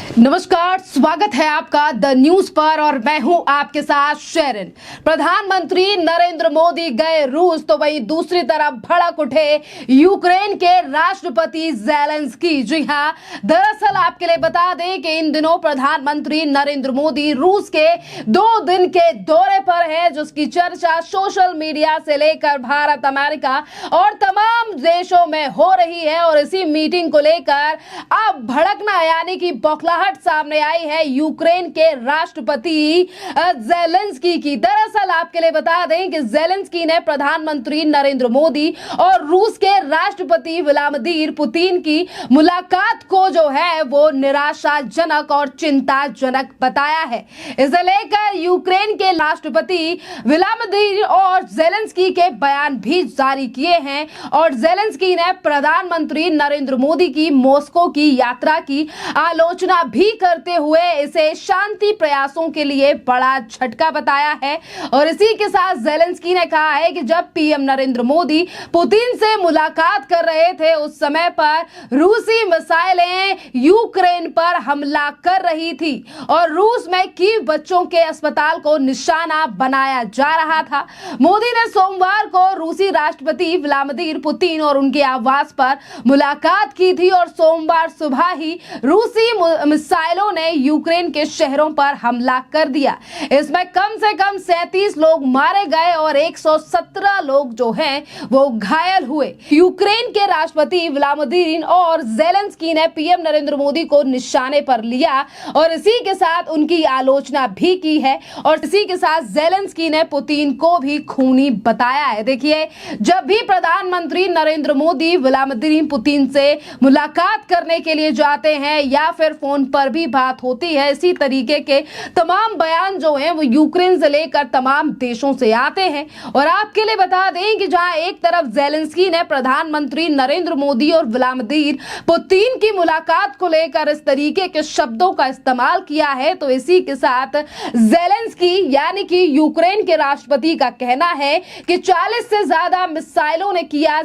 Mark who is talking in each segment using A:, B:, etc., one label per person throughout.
A: नमस्कार, स्वागत है आपका द न्यूज पर और मैं हूं आपके साथ शेरन। प्रधानमंत्री नरेंद्र मोदी गए रूस तो वहीं दूसरी तरफ भड़क उठे यूक्रेन के राष्ट्रपति ज़ेलेंस्की। जी हां, दरअसल आपके लिए बता दें कि इन दिनों प्रधानमंत्री नरेंद्र मोदी रूस के 2 दिन के दौरे पर है, जिसकी चर्चा सोशल मीडिया से लेकर भारत, अमेरिका और तमाम देशों में हो रही है। और इसी मीटिंग को लेकर अब भड़कना यानी कि बौखलाहट सामने आई है यूक्रेन के राष्ट्रपति ज़ेलेंस्की की। दरअसल आपके लिए बता दें कि ज़ेलेंस्की ने प्रधानमंत्री नरेंद्र मोदी और रूस के राष्ट्रपति व्लादिमीर पुतिन की मुलाकात को जो है वो निराशाजनक और चिंताजनक बताया है। इसे लेकर यूक्रेन के राष्ट्रपति व्लादिमीर और ज़ेलेंस्की के बयान भी जारी किए हैं और ज़ेलेंस्की ने प्रधानमंत्री नरेंद्र मोदी की मॉस्को की यात्रा की आलोचना भी करते हुए इसे शांति प्रयासों के लिए बड़ा झटका बताया है। और इसी के साथ ज़ेलेंस्की ने कहा है कि जब पीएम नरेंद्र मोदी पुतिन से मुलाकात कर रहे थे उस समय पर रूसी मिसाइलें यूक्रेन पर हमला कर रही थी और रूस में कीव बच्चों के अस्पताल को निशाना बनाया जा रहा था। मोदी ने सोमवार को रूसी राष्ट्रपति व्लादिमीर पुतिन और उनके आवास पर मुलाकात की थी और सोमवार सुबह ही रूसी मिसाइलों ने यूक्रेन के शहरों पर हमला कर दिया। इसमें कम से कम 37 लोग मारे गए और 117 लोग जो हैं वो घायल हुए। यूक्रेन के राष्ट्रपति व्लादिमीर और ज़ेलेंस्की ने पीएम नरेंद्र मोदी को निशाने पर लिया और इसी के साथ उनकी आलोचना भी की है और इसी के साथ ज़ेलेंस्की ने पुतिन को भी खूनी बताया है। देखिए, जब भी प्रधानमंत्री नरेंद्र मोदी व्लादिमीर पुतिन से मुलाकात करने के लिए जाते हैं या फिर फोन पर भी बात होती है, इसी तरीके के तमाम बयान जो हैं वो यूक्रेन से लेकर तमाम देशों से आते हैं। और आपके लिए बता दें कि जहां एक तरफ ज़ेलेंस्की ने प्रधानमंत्री नरेंद्र मोदी और व्लादिमीर पुतिन की मुलाकात को लेकर इस तरीके के शब्दों का इस्तेमाल किया है, तो इसी के साथ ज़ेलेंस्की यानी कि यूक्रेन के राष्ट्रपति का कहना है कि 40 से ज्यादा मिसाइलों ने किया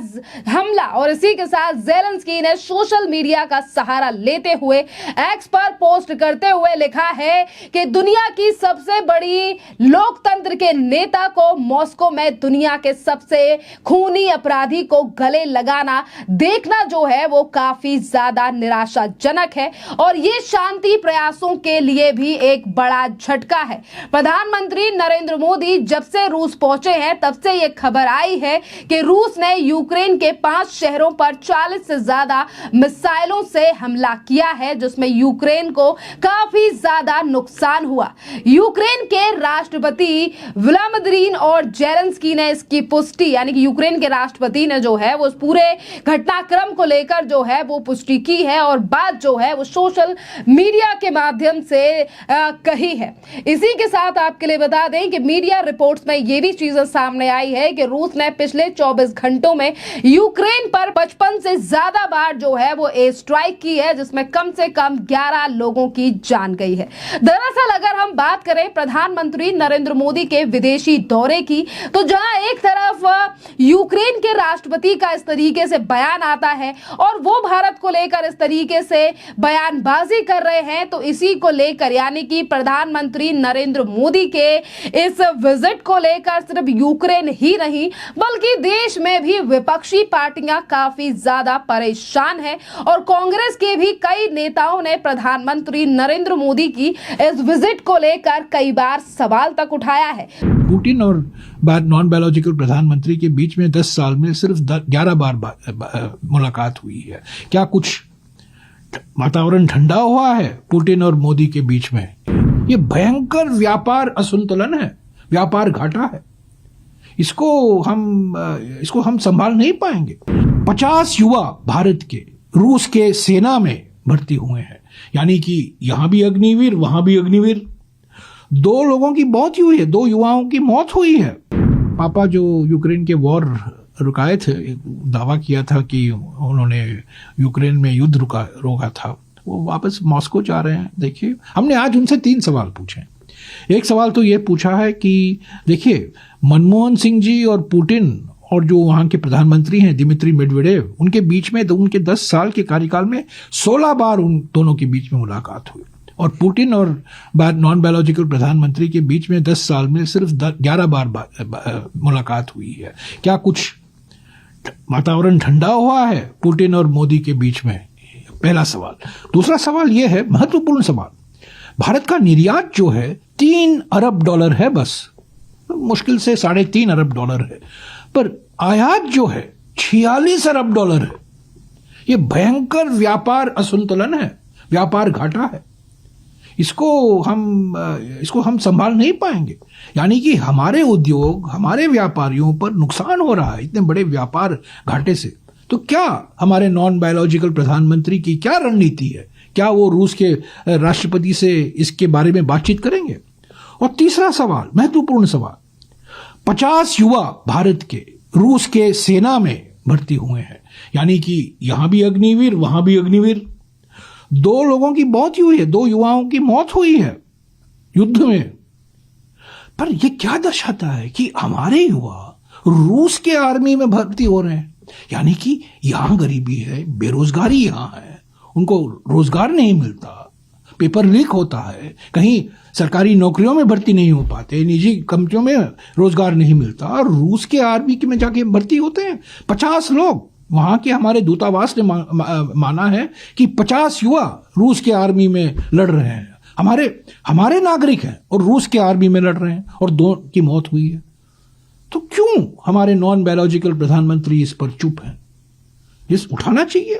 A: हमला। और इसी के साथ ज़ेलेंस्की ने सोशल मीडिया का सहारा लेते हुए एक्स पर पोस्ट करते हुए लिखा है कि दुनिया की सबसे बड़ी लोकतंत्र के नेता को मॉस्को में दुनिया के सबसे खूनी अपराधी को गले लगाना देखना जो है वो काफी ज्यादा निराशाजनक है और ये शांति प्रयासों के लिए भी एक बड़ा झटका है। प्रधानमंत्री नरेंद्र मोदी जब से रूस पहुंचे हैं तब से ये खबर आई है कि रूस ने यूक्रेन के 5 शहरों पर 40 से ज्यादा मिसाइलों से हमला किया है, जिसमें यूक्रेन को काफी ज्यादा नुकसान हुआ। यूक्रेन के राष्ट्रपति व्लादिमीर और ज़ेलेंस्की ने इसकी पुष्टि यानी कि यूक्रेन के राष्ट्रपति ने जो है वो पूरे घटनाक्रम को लेकर जो है वो पुष्टि की है और बात जो है वो सोशल मीडिया के माध्यम से कही है। इसी के साथ आपके लिए बता दें कि मीडिया रिपोर्ट्स में ये भी चीजें सामने आई है कि रूस ने पिछले 24 घंटों में यूक्रेन पर 55 से ज्यादा बार जो है वो एयर स्ट्राइक की है, जिसमें कम से कम 11 लोगों की जान गई है। दरअसल अगर हम बात करें प्रधानमंत्री नरेंद्र मोदी के विदेशी दौरे की, तो जहां एक तरफ यूक्रेन के राष्ट्रपति का इस तरीके से बयान आता है और वो भारत को लेकर इस तरीके से बयानबाजी कर रहे हैं, तो इसी को लेकर यानी कि प्रधानमंत्री नरेंद्र मोदी के इस विजिट को लेकर सिर्फ यूक्रेन ही नहीं बल्कि देश में भी विपक्षी पार्टियां काफी ज्यादा परेशान हैं और कांग्रेस के भी कई नेताओं ने प्रधानमंत्री नरेंद्र मोदी की इस विजिट को लेकर कई बार सवाल तक उठाया है।
B: पुतिन और नॉन बायोलॉजिकल प्रधानमंत्री के बीच में 10 साल में सिर्फ 11 बार मुलाकात हुई है। क्या कुछ वातावरण ठंडा हुआ है पुतिन और मोदी के बीच में? ये भयंकर व्यापार असंतुलन है, व्यापार घाटा है। इसको हम संभाल नहीं पाएंगे। 50 युवा भारत के रूस के सेना में भर्ती हुए हैं, यानी कि यहां भी अग्निवीर वहां भी अग्निवीर। 2 लोगों की मौत हुई है, 2 युवाओं की मौत हुई है। पापा जो यूक्रेन के वॉर रुकाए थे, दावा किया था कि उन्होंने यूक्रेन में युद्ध रोका था, वो वापस मॉस्को जा रहे हैं। देखिए, हमने आज उनसे 3 सवाल पूछे। एक सवाल तो ये पूछा है कि देखिए, मनमोहन सिंह जी और पुतिन और जो वहां के प्रधानमंत्री हैं दिमित्री मेडवेडेव, उनके बीच में तो उनके 10 साल के कार्यकाल में 16 बार उन दोनों के बीच में मुलाकात हुई। और पुतिन और नॉन बायोलॉजिकल प्रधानमंत्री के बीच में 10 साल में सिर्फ 11 बार मुलाकात हुई है। क्या कुछ वातावरण ठंडा हुआ है पुतिन और मोदी के बीच में? पहला सवाल। दूसरा सवाल यह है, महत्वपूर्ण सवाल, भारत का निर्यात जो है 3 अरब डॉलर है, बस मुश्किल से 3.5 अरब डॉलर है, पर आयात जो है 46 अरब डॉलर है। यह भयंकर व्यापार असंतुलन है, व्यापार घाटा है। इसको हम संभाल नहीं पाएंगे। यानी कि हमारे उद्योग, हमारे व्यापारियों पर नुकसान हो रहा है इतने बड़े व्यापार घाटे से। तो क्या हमारे नॉन बायोलॉजिकल प्रधानमंत्री की क्या रणनीति है? क्या वो रूस के राष्ट्रपति से इसके बारे में बातचीत करेंगे? और तीसरा सवाल, महत्वपूर्ण सवाल, 50 युवा भारत के रूस के सेना में भर्ती हुए हैं। यानी कि यहां भी अग्निवीर, वहां भी अग्निवीर। 2 लोगों की मौत हुई है, 2 युवाओं की मौत हुई है युद्ध में। पर यह क्या दर्शाता है कि हमारे युवा रूस के आर्मी में भर्ती हो रहे हैं। यानी कि यहां गरीबी है, बेरोजगारी यहां है, उनको रोजगार नहीं मिलता, पेपर लीक होता है, कहीं सरकारी नौकरियों में भर्ती नहीं हो पाते, निजी कंपनियों में रोजगार नहीं मिलता, और रूस के आर्मी में जाके भर्ती होते हैं 50 लोग। वहां के हमारे दूतावास ने माना है कि 50 युवा रूस के आर्मी में लड़ रहे हैं। हमारे नागरिक हैं और रूस के आर्मी में लड़ रहे हैं, और 2 की मौत हुई है। तो क्यों हमारे नॉन बायोलॉजिकल प्रधानमंत्री इस पर चुप हैं? इस उठाना चाहिए।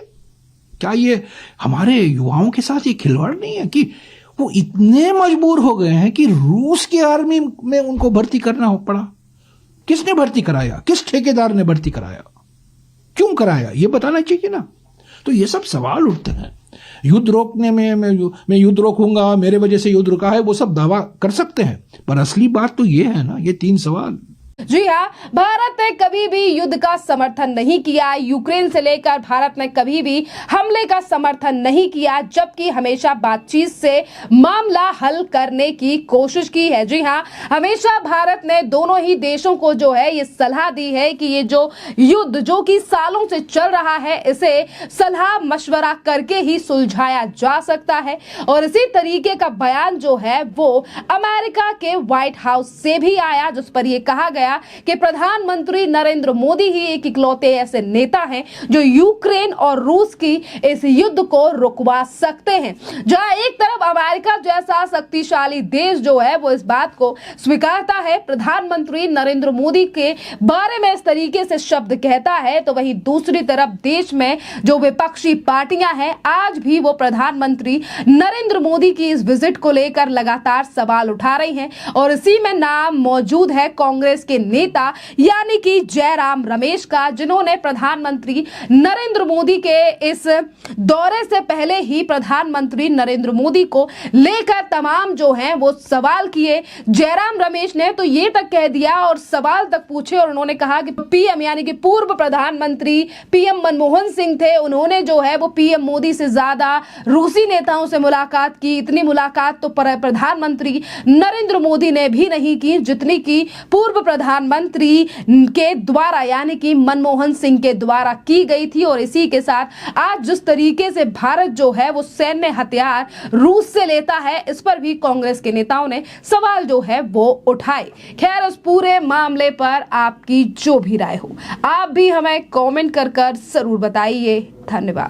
B: क्या ये हमारे युवाओं के साथ ये खिलवाड़ नहीं है कि वो इतने मजबूर हो गए हैं कि रूस की आर्मी में उनको भर्ती करना पड़ा? किसने भर्ती कराया? किस ठेकेदार ने भर्ती कराया? क्यों कराया? ये बताना चाहिए ना। तो ये सब सवाल उठते हैं। युद्ध रोकने में मैं युद्ध रोकूंगा, मेरे वजह से युद्ध रुका है, वो सब दावा कर सकते हैं, पर असली बात तो ये है ना, ये 3 सवाल।
A: जी हाँ, भारत ने कभी भी युद्ध का समर्थन नहीं किया। यूक्रेन से लेकर भारत ने कभी भी हमले का समर्थन नहीं किया, जबकि हमेशा बातचीत से मामला हल करने की कोशिश की है। जी हाँ, हमेशा भारत ने दोनों ही देशों को जो है ये सलाह दी है कि ये जो युद्ध जो कि सालों से चल रहा है, इसे सलाह मशवरा करके ही सुलझाया जा सकता है। और इसी तरीके का बयान जो है वो अमेरिका के व्हाइट हाउस से भी आया, जिस पर यह कहा गया कि प्रधानमंत्री नरेंद्र मोदी ही एक इकलौते ऐसे नेता हैं जो यूक्रेन और रूस की इस युद्ध को रुकवा सकते हैं। जहां एक तरफ अमेरिका जैसा शक्तिशाली देश जो है वो इस बात को स्वीकारता है, प्रधानमंत्री नरेंद्र मोदी के बारे में इस तरीके से शब्द कहता है, तो वहीं दूसरी तरफ देश में जो विपक्षी पार्टियां हैं, आज भी वो प्रधानमंत्री नरेंद्र मोदी की इस विजिट को लेकर लगातार सवाल उठा रही हैं। और इसी में नाम मौजूद है कांग्रेस के नेता यानी कि जयराम रमेश का, जिन्होंने प्रधानमंत्री नरेंद्र मोदी के इस दौरे से पहले ही प्रधानमंत्री नरेंद्र मोदी को लेकर तमाम जो हैं वो सवाल किए। जयराम रमेश ने तो ये तक कह दिया और सवाल तक पूछे, और उन्होंने कहा कि पीएम यानी कि पूर्व प्रधानमंत्री पीएम मनमोहन सिंह थे, उन्होंने जो है वो पीएम मोदी से ज्यादा रूसी नेताओं से मुलाकात की। इतनी मुलाकात तो प्रधानमंत्री नरेंद्र मोदी ने भी नहीं की जितनी की पूर्व प्रधानमंत्री के द्वारा यानी कि मनमोहन सिंह के द्वारा की गई थी। और इसी के साथ आज जिस तरीके से भारत जो है वो सैन्य हथियार रूस से लेता है, इस पर भी कांग्रेस के नेताओं ने सवाल जो है वो उठाए। खैर, उस पूरे मामले पर आपकी जो भी राय हो, आप भी हमें कमेंट कर जरूर बताइए। धन्यवाद।